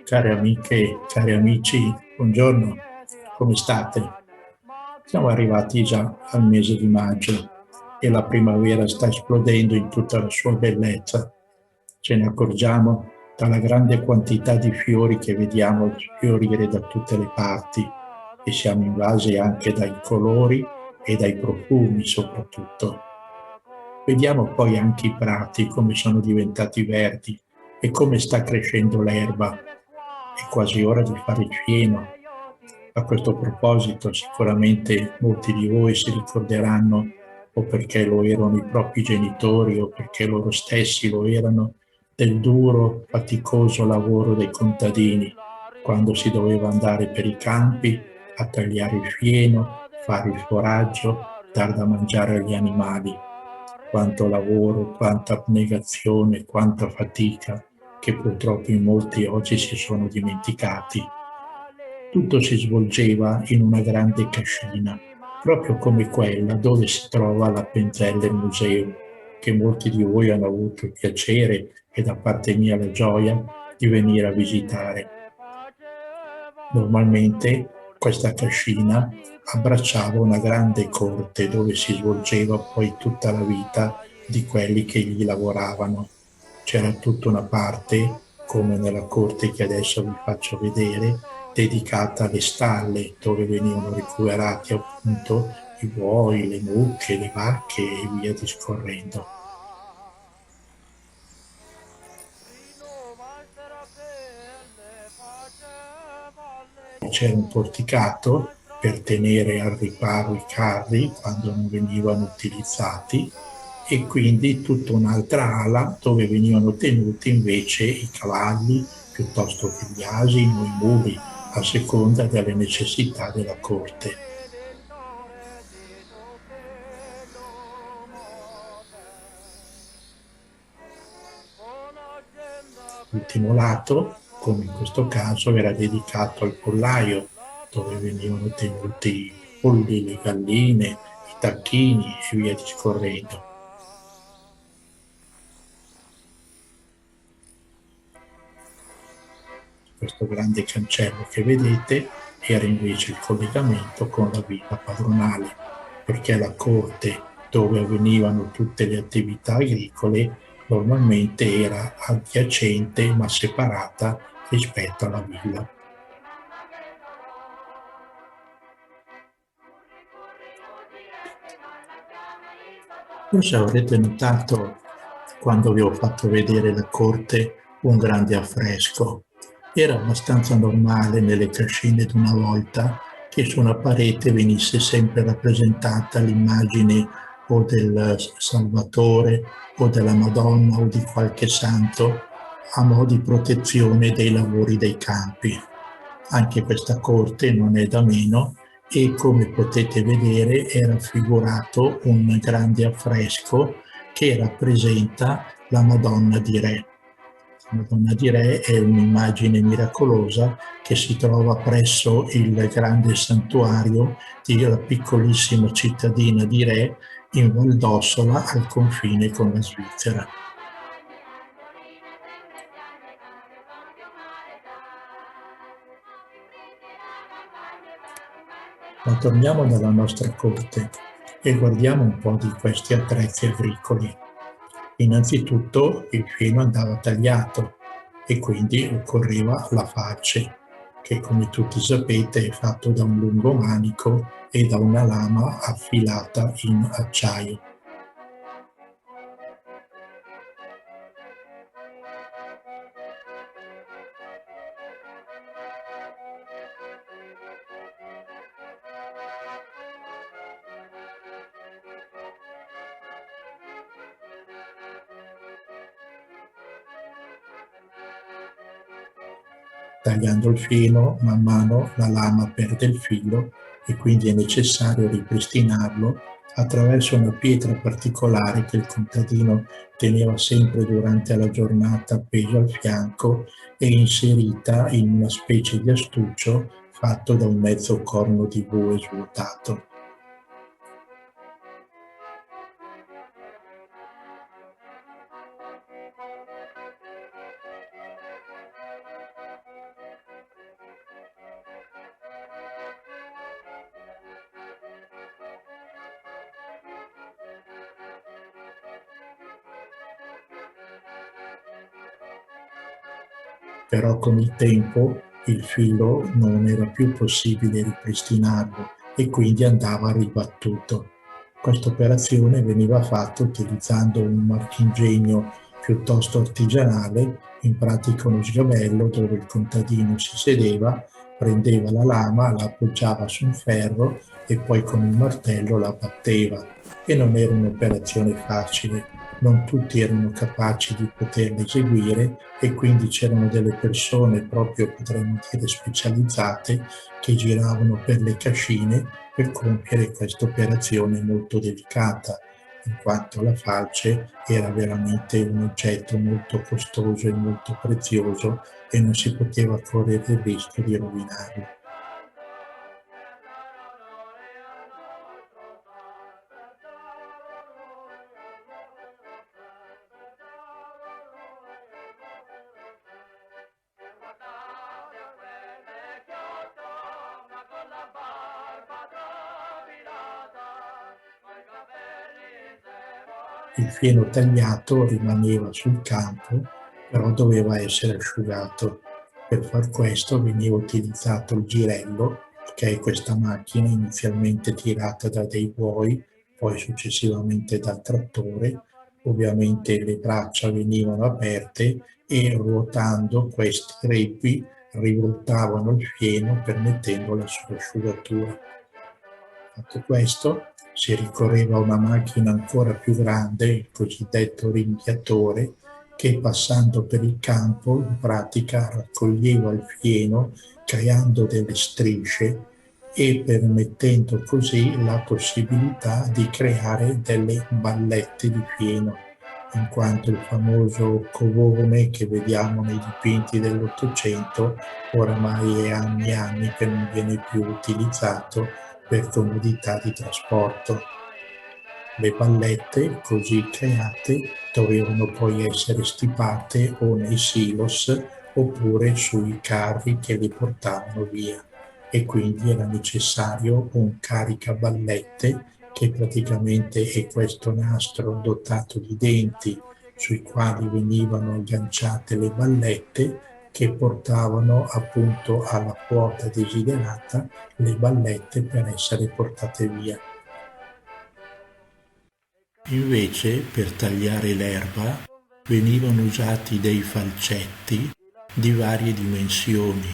Care amiche, cari amici, buongiorno, come state? Siamo arrivati già al mese di maggio e la primavera sta esplodendo in tutta la sua bellezza. Ce ne accorgiamo dalla grande quantità di fiori che vediamo fiorire da tutte le parti e siamo invasi anche dai colori e dai profumi soprattutto. Vediamo poi anche i prati come sono diventati verdi e come sta crescendo l'erba. È quasi ora di fare il fieno. A questo proposito, sicuramente molti di voi si ricorderanno, o perché lo erano i propri genitori o perché loro stessi lo erano, del duro, faticoso lavoro dei contadini, quando si doveva andare per i campi a tagliare il fieno, fare il foraggio, dar da mangiare agli animali. Quanto lavoro, quanta abnegazione, quanta fatica, che purtroppo in molti oggi si sono dimenticati. Tutto si svolgeva in una grande cascina, proprio come quella dove si trova l'Appenzeller Museum, che molti di voi hanno avuto il piacere e da parte mia la gioia di venire a visitare. Normalmente questa cascina abbracciava una grande corte dove si svolgeva poi tutta la vita di quelli che gli lavoravano. C'era tutta una parte, come nella corte che adesso vi faccio vedere, dedicata alle stalle dove venivano ricoverati appunto i buoi, le mucche, le vacche e via discorrendo. C'era un porticato per tenere al riparo i carri quando non venivano utilizzati e quindi tutta un'altra ala dove venivano tenuti invece i cavalli piuttosto che gli asini o i muli, a seconda delle necessità della corte. L'ultimo lato, come in questo caso, era dedicato al pollaio, dove venivano tenuti i polli, le galline, i tacchini e via discorrendo. Questo grande cancello che vedete era invece il collegamento con la villa padronale, perché la corte dove avvenivano tutte le attività agricole normalmente era adiacente ma separata rispetto alla villa. Forse avrete notato, quando vi ho fatto vedere la corte, un grande affresco. Era abbastanza normale nelle cascine d'una volta che su una parete venisse sempre rappresentata l'immagine o del Salvatore o della Madonna o di qualche santo a mo' di protezione dei lavori dei campi. Anche questa corte non è da meno e, come potete vedere, è raffigurato un grande affresco che rappresenta la Madonna di Re. La Madonna di Re è un'immagine miracolosa che si trova presso il grande santuario della piccolissima cittadina di Re in Val d'Ossola al confine con la Svizzera. Ma torniamo nella nostra corte e guardiamo un po' di questi attrezzi agricoli. Innanzitutto il fieno andava tagliato e quindi occorreva la falce, che come tutti sapete è fatto da un lungo manico e da una lama affilata in acciaio. Tagliando il filo, man mano la lama perde il filo e quindi è necessario ripristinarlo attraverso una pietra particolare che il contadino teneva sempre durante la giornata appesa al fianco e inserita in una specie di astuccio fatto da un mezzo corno di bue svuotato. però con il tempo il filo non era più possibile ripristinarlo e quindi andava ribattuto. Questa operazione veniva fatta utilizzando un marchingegno piuttosto artigianale, in pratica uno sgabello dove il contadino si sedeva, prendeva la lama, la appoggiava su un ferro e poi con un martello la batteva. E non era un'operazione facile, non tutti erano capaci di poterla eseguire e quindi c'erano delle persone proprio, potremmo dire, specializzate che giravano per le cascine per compiere questa operazione molto delicata, in quanto la falce era veramente un oggetto molto costoso e molto prezioso e non si poteva correre il rischio di rovinarlo. Il fieno tagliato rimaneva sul campo, però doveva essere asciugato. Per far questo veniva utilizzato il girello, che è questa macchina inizialmente tirata da dei buoi, poi successivamente dal trattore. Ovviamente le braccia venivano aperte e ruotando questi reppi rivoltavano il fieno permettendo la sua asciugatura. Fatto questo, si ricorreva a una macchina ancora più grande, il cosiddetto ringhiatore, che passando per il campo in pratica raccoglieva il fieno creando delle strisce e permettendo così la possibilità di creare delle ballette di fieno, in quanto il famoso covone che vediamo nei dipinti dell'Ottocento oramai è anni e anni che non viene più utilizzato per comodità di trasporto. Le ballette così create dovevano poi essere stipate o nei silos oppure sui carri che le portavano via e quindi era necessario un caricaballette che praticamente è questo nastro dotato di denti sui quali venivano agganciate le ballette che portavano appunto alla quota desiderata le ballette per essere portate via. Invece, per tagliare l'erba, venivano usati dei falcetti di varie dimensioni.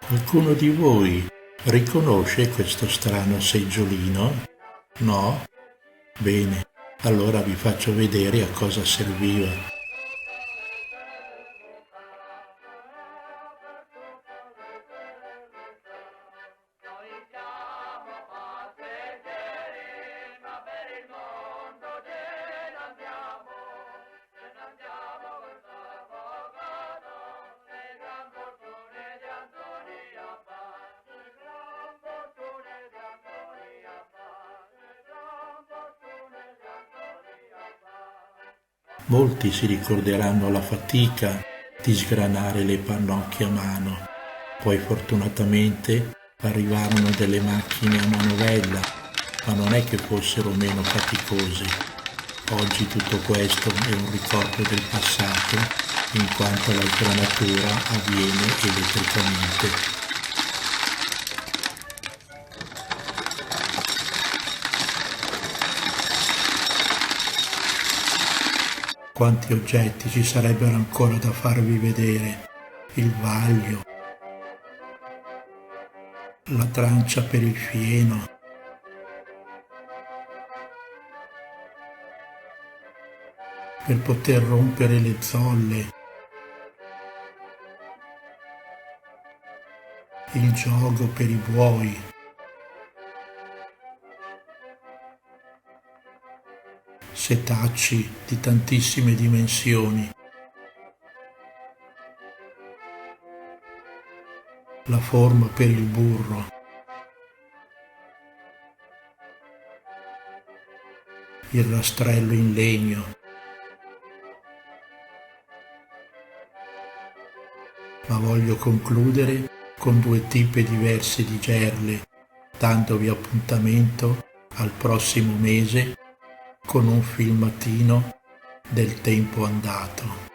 Qualcuno di voi riconosce questo strano seggiolino? No? Bene, allora vi faccio vedere a cosa serviva. Molti si ricorderanno la fatica di sgranare le pannocchie a mano. Poi fortunatamente arrivarono delle macchine a manovella, ma non è che fossero meno faticose. Oggi tutto questo è un ricordo del passato, in quanto la sgranatura avviene elettricamente. Quanti oggetti ci sarebbero ancora da farvi vedere? Il vaglio, la trancia per il fieno, per poter rompere le zolle, il giogo per i buoi, setacci di tantissime dimensioni, la forma per il burro, il rastrello in legno. Ma voglio concludere con 2 tipi diversi di gerle, dandovi appuntamento al prossimo mese con un filmatino del tempo andato.